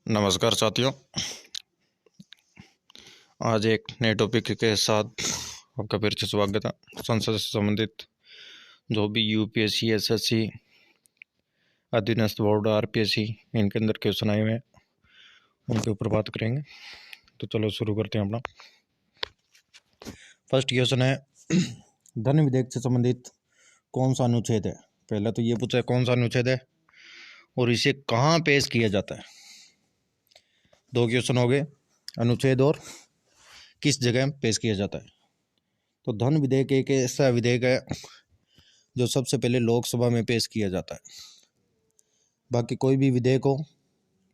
नमस्कार साथियों, आज एक नए टॉपिक के साथ आपका फिर से स्वागत है। संसद से संबंधित जो भी यूपीएससी, एसएससी, अधीनस्थ बोर्ड, आरपीएससी, इनके अंदर क्वेश्चन आए हुए हैं, उनके ऊपर बात करेंगे। तो चलो शुरू करते हैं अपना। फर्स्ट क्वेश्चन है, धन विधेयक से संबंधित कौन सा अनुच्छेद है? पहला तो ये पूछा है कौन सा अनुच्छेद है और इसे कहाँ पेश किया जाता है। दो क्वेश्चन हो गए, अनुच्छेद और किस जगह पेश किया जाता है। तो धन विधेयक एक ऐसा विधेयक है जो सबसे पहले लोकसभा में पेश किया जाता है। बाकी कोई भी विधेयक हो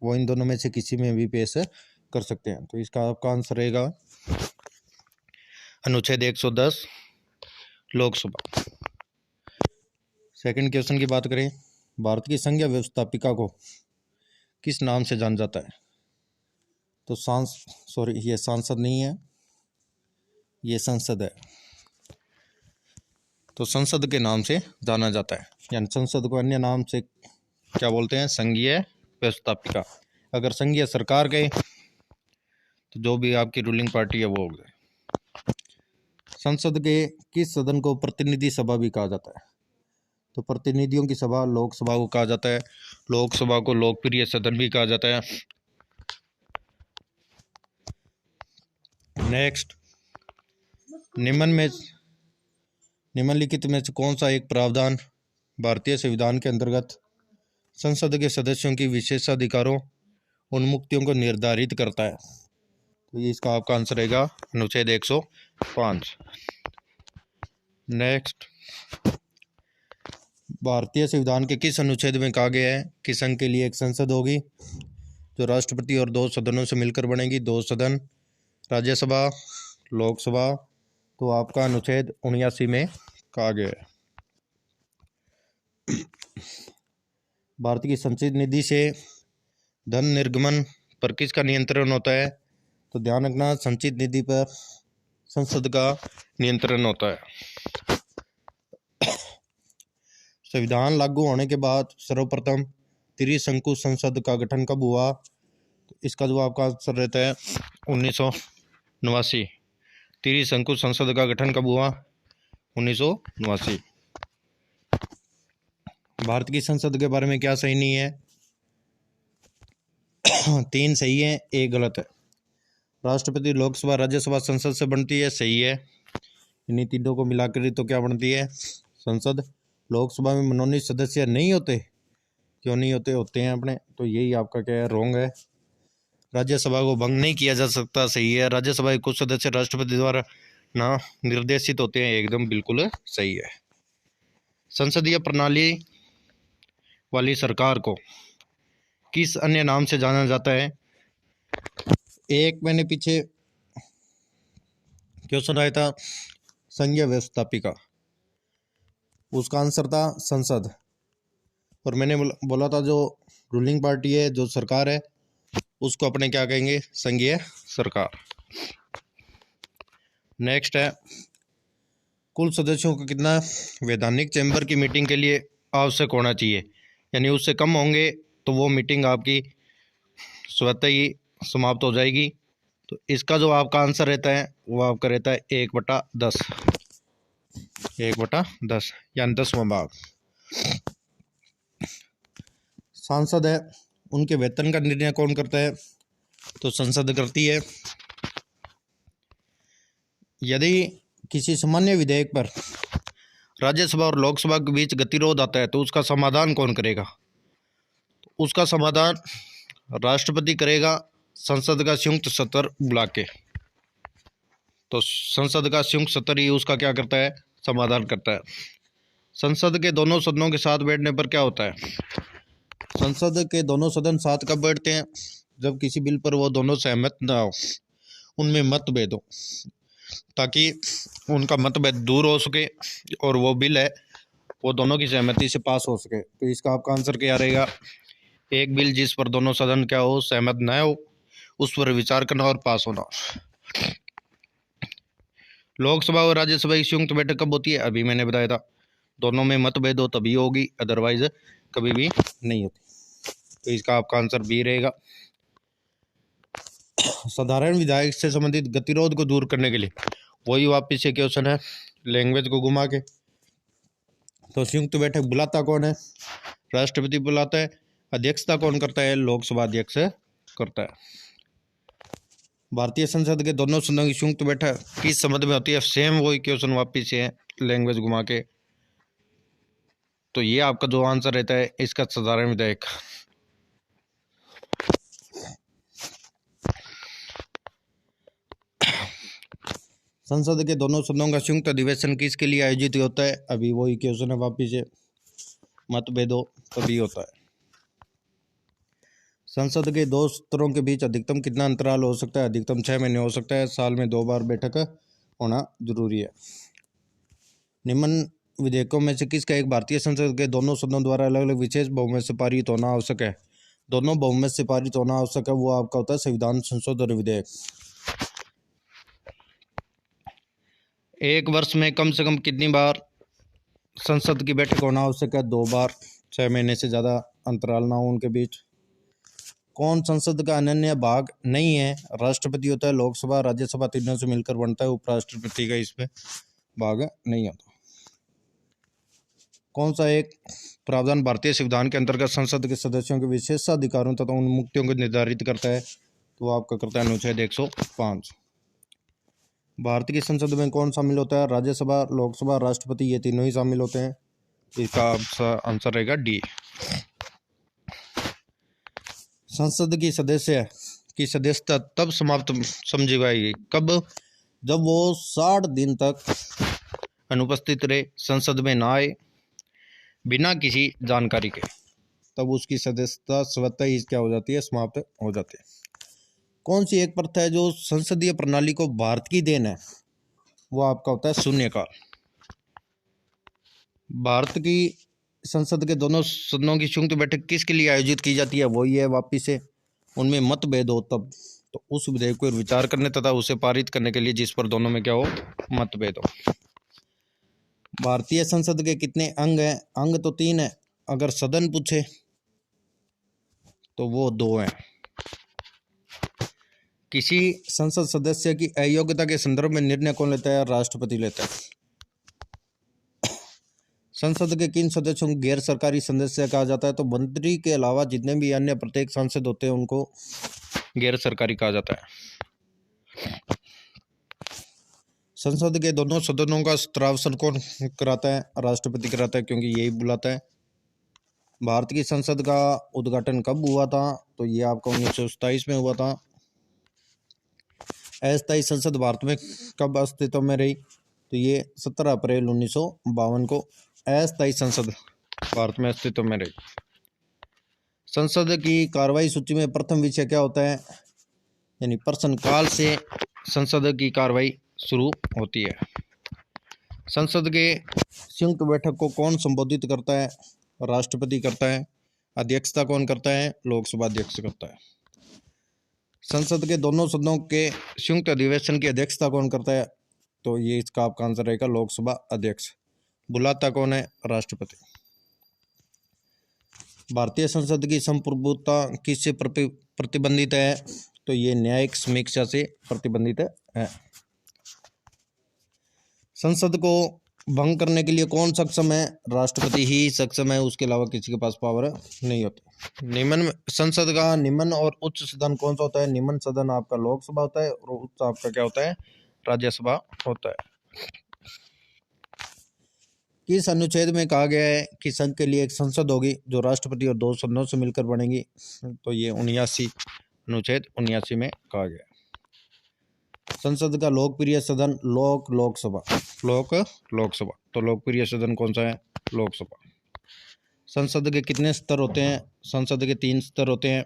वो इन दोनों में से किसी में भी पेश कर सकते हैं। तो इसका आपका आंसर रहेगा अनुच्छेद 110, लोकसभा। सेकंड क्वेश्चन की बात करें, भारत की संघीय व्यवस्थापिका को किस नाम से जाना जाता है? तो ये सांसद नहीं है, ये संसद है। तो संसद के नाम से जाना जाता है, यानी संसद को अन्य नाम से क्या बोलते हैं? संघीय व्यवस्थापिका। अगर संघीय सरकार गए तो जो भी आपकी रूलिंग पार्टी है वो हो गए। संसद के किस सदन को प्रतिनिधि सभा भी कहा जाता है? तो प्रतिनिधियों की सभा लोकसभा को कहा जाता है। लोकसभा को लोकप्रिय सदन भी कहा जाता है। नेक्स्ट, निम्नलिखित में से कौन सा एक प्रावधान भारतीय संविधान के अंतर्गत संसद के सदस्यों की विशेषाधिकारों उन्मुक्तियों को निर्धारित करता है? तो ये इसका आपका आंसर रहेगा अनुच्छेद 105। नेक्स्ट, भारतीय संविधान के किस अनुच्छेद में कहा गया है कि संघ के लिए एक संसद होगी जो राष्ट्रपति और दो सदनों से मिलकर बनेगी? दो सदन, राज्यसभा, लोकसभा। तो आपका अनुच्छेद 79 में कहा गया है। भारत की संचित निधि से धन निर्गमन पर किसका नियंत्रण होता है? तो ध्यान रखना, संचित निधि पर संसद का नियंत्रण होता है। संविधान लागू होने के बाद सर्वप्रथम त्रिशंकु संसद का गठन कब हुआ? तो इसका जो आपका आंसर रहता है 1989। त्रिशंकु संसद का गठन कब हुआ? 1989। भारत की संसद के बारे में क्या सही नहीं है? 3 सही है, 1 गलत है। राष्ट्रपति, लोकसभा, राज्यसभा संसद से बनती है, सही है। इन्हीं तीनों को मिलाकर तो क्या बनती है? संसद। लोकसभा में मनोनीत सदस्य नहीं होते, क्यों नहीं होते? होते हैं अपने। तो यही आपका क्या है? रॉन्ग है। राज्यसभा को भंग नहीं किया जा सकता, सही है। राज्यसभा के कुछ सदस्य राष्ट्रपति द्वारा ना निर्देशित होते हैं, एकदम बिल्कुल सही है। संसदीय प्रणाली वाली सरकार को किस अन्य नाम से जाना जाता है? एक मैंने पीछे क्वेश्चन आया था संघीय व्यवस्थापिका, उसका आंसर था संसद। और मैंने बोला था जो रूलिंग पार्टी है, जो सरकार है, उसको अपने क्या कहेंगे? संघीय सरकार। नेक्स्ट है, कुल सदस्यों को कितना वैधानिक चैम्बर की मीटिंग के लिए आवश्यक होना चाहिए? यानी उससे कम होंगे तो वो मीटिंग आपकी स्वतः ही समाप्त हो जाएगी। तो इसका जो आपका आंसर रहता है वो आपका रहता है 1/10। 1/10 यानी 10वां भाग। सांसद है, उनके वेतन का निर्णय कौन करता है? तो संसद करती है। यदि किसी सामान्य विधेयक पर राज्यसभा और लोकसभा के बीच गतिरोध आता है तो उसका समाधान कौन करेगा? तो उसका समाधान राष्ट्रपति करेगा, संसद का संयुक्त सत्र बुला के। तो संसद का संयुक्त सत्र ही उसका क्या करता है? समाधान करता है। संसद के दोनों सदनों के साथ बैठने पर क्या होता है? संसद के दोनों सदन साथ कब बैठते हैं? जब किसी बिल पर वो दोनों सहमत ना हो, उनमें मतभेद हो, ताकि उनका मतभेद दूर हो सके और वो बिल है वो दोनों की सहमति से पास हो सके। तो इसका आपका आंसर क्या रहेगा? एक बिल जिस पर दोनों सदन क्या हो? सहमत न हो, उस पर विचार करना और पास होना। लोकसभा और राज्यसभा की संयुक्त बैठक कब होती है? अभी मैंने बताया था, दोनों में मतभेद हो तभी होगी, अदरवाइज कभी भी नहीं होती। तो इसका आपका आंसर बी रहेगा। साधारण विधायक से संबंधित गतिरोध को दूर करने के लिए वही वापिस से क्वेश्चन है लैंग्वेज को घुमा के। तो संयुक्त बैठक बुलाता कौन है? राष्ट्रपति बुलाता है। अध्यक्षता कौन करता है? लोकसभा अध्यक्ष करता है। भारतीय संसद के दोनों सदनों की संयुक्त बैठक किस संबंध में होती है? सेम वही क्वेश्चन वापिस है लैंग्वेज घुमा के। तो ये आपका जो आंसर रहता है इसका साधारण विधायक। संसद के दोनों सदनों का संयुक्त अधिवेशन किसके लिए आयोजित होता है? अभी वही क्वेश्चन है वापिस है, मतभेदों तभी होता है। संसद के दो सत्रों के बीच अधिकतम कितना अंतराल हो सकता है? अधिकतम 6 महीने हो सकता है। साल में 2 बार बैठक होना जरूरी है। निम्न विधेयकों में से किसका एक भारतीय संसद के दोनों सदनों द्वारा अलग अलग विशेष बहुमत से पारित होना आवश्यक है? दोनों बहुमत से पारित होना आवश्यक है, वो आपका होता है संविधान संशोधन विधेयक। एक वर्ष में कम से कम कितनी बार संसद की बैठक होना आवश्यक है? 2 बार, 6 महीने से ज़्यादा अंतराल ना हो उनके बीच। कौन संसद का अनन्य भाग नहीं है? राष्ट्रपति होता है, लोकसभा राज्यसभा तीनों से मिलकर बनता है, उपराष्ट्रपति का इसमें भाग नहीं होता। कौन सा एक प्रावधान भारतीय संविधान के अंतर्गत संसद के सदस्यों के विशेषाधिकारों तथा उन मुक्तियों को निर्धारित करता है? तो आपका करता है अनुच्छेद 105। भारत की संसद में कौन शामिल होता है? राज्यसभा, लोकसभा, राष्ट्रपति, ये तीनों ही शामिल होते हैं। इसका आंसर रहेगा डी। संसद की सदस्यता तब समाप्त समझी जाएगी कब? जब वो 60 दिन तक अनुपस्थित रहे, संसद में ना आए, बिना किसी जानकारी के, तब उसकी सदस्यता स्वतः ही क्या हो जाती है? समाप्त हो जाती है। कौन सी एक प्रथा है जो संसदीय प्रणाली को भारत की देन है? वो आपका होता है शून्यकाल। भारत की संसद के दोनों सदनों की संयुक्त बैठक किसके लिए आयोजित की जाती है? वही है वापिस से उनमें मतभेद हो तब, तो उस विधेयक पर विचार करने तथा उसे पारित करने के लिए जिस पर दोनों में क्या हो? मतभेद हो। भारतीय संसद के कितने अंग हैं? अंग तो 3 है, अगर सदन पूछे तो वो 2 हैं। किसी संसद सदस्य की अयोग्यता के संदर्भ में निर्णय कौन लेता है? राष्ट्रपति लेता है। संसद के किन सदस्यों को गैर सरकारी सदस्य कहा जाता है? तो मंत्री के अलावा जितने भी अन्य प्रत्येक सांसद होते हैं उनको गैर सरकारी कहा जाता है। संसद के दोनों सदनों का सत्रावसर कौन कराता है? राष्ट्रपति कराता है, क्योंकि यही बुलाता है। भारत की संसद का उद्घाटन कब हुआ था? तो ये आपका 1927 में हुआ था। अस्थायी संसद भारत में कब अस्तित्व में रही? तो ये 17 अप्रैल 1952 को अस्थायी संसद भारत में अस्तित्व में रही। संसद की कार्रवाई सूची में प्रथम विषय क्या होता है? यानी प्रश्नकाल से संसद की कार्रवाई शुरू होती है। संसद के संयुक्त बैठक को कौन संबोधित करता है? राष्ट्रपति करता है। अध्यक्षता कौन करता है? लोकसभा अध्यक्ष करता है। संसद के दोनों सदनों के संयुक्त अधिवेशन की अध्यक्षता कौन करता है? तो ये इसका आपका आंसर रहेगा लोकसभा अध्यक्ष। बुलाता कौन है? राष्ट्रपति। भारतीय संसद की संप्रभुता किससे प्रतिबंधित है? तो ये न्यायिक समीक्षा से प्रतिबंधित है। संसद को भंग करने के लिए कौन सक्षम है? राष्ट्रपति ही सक्षम है, उसके अलावा किसी के पास पावर नहीं होती। निम्न संसद का निम्न और उच्च सदन कौन सा होता है? निम्न सदन आपका लोकसभा होता है और उच्च आपका क्या होता है? राज्यसभा होता है। किस अनुच्छेद में कहा गया है कि संघ के लिए एक संसद होगी जो राष्ट्रपति और 2 सदनों से मिलकर बनेगी? तो ये 79 अनुच्छेद 79 में कहा गया है। संसद का लोकप्रिय सदन लोकसभा। तो लोकप्रिय सदन कौन सा है? लोकसभा। संसद के कितने स्तर होते हैं? संसद के 3 स्तर होते हैं,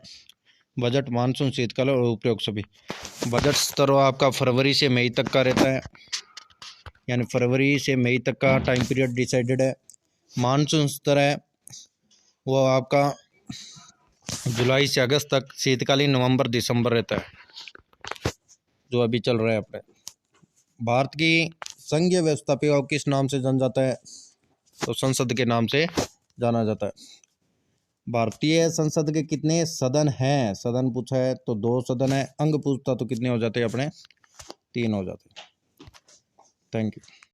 बजट, मानसून, शीतकाल और उपरोक्त सभी। बजट स्तर आपका फरवरी से मई तक का रहता है, यानी फरवरी से मई तक का टाइम पीरियड डिसाइडेड है। मानसून स्तर है वो आपका जुलाई से अगस्त तक, शीतकालीन नवंबर दिसंबर रहता है, जो अभी चल रहा है अपने। भारत की संघीय व्यवस्थापिका किस नाम से जाना जाता है? तो संसद के नाम से जाना जाता है। भारतीय संसद के कितने सदन हैं? सदन पूछा है तो 2 सदन है। अंग पूछता तो कितने हो जाते अपने? 3 हो जाते। Thank you.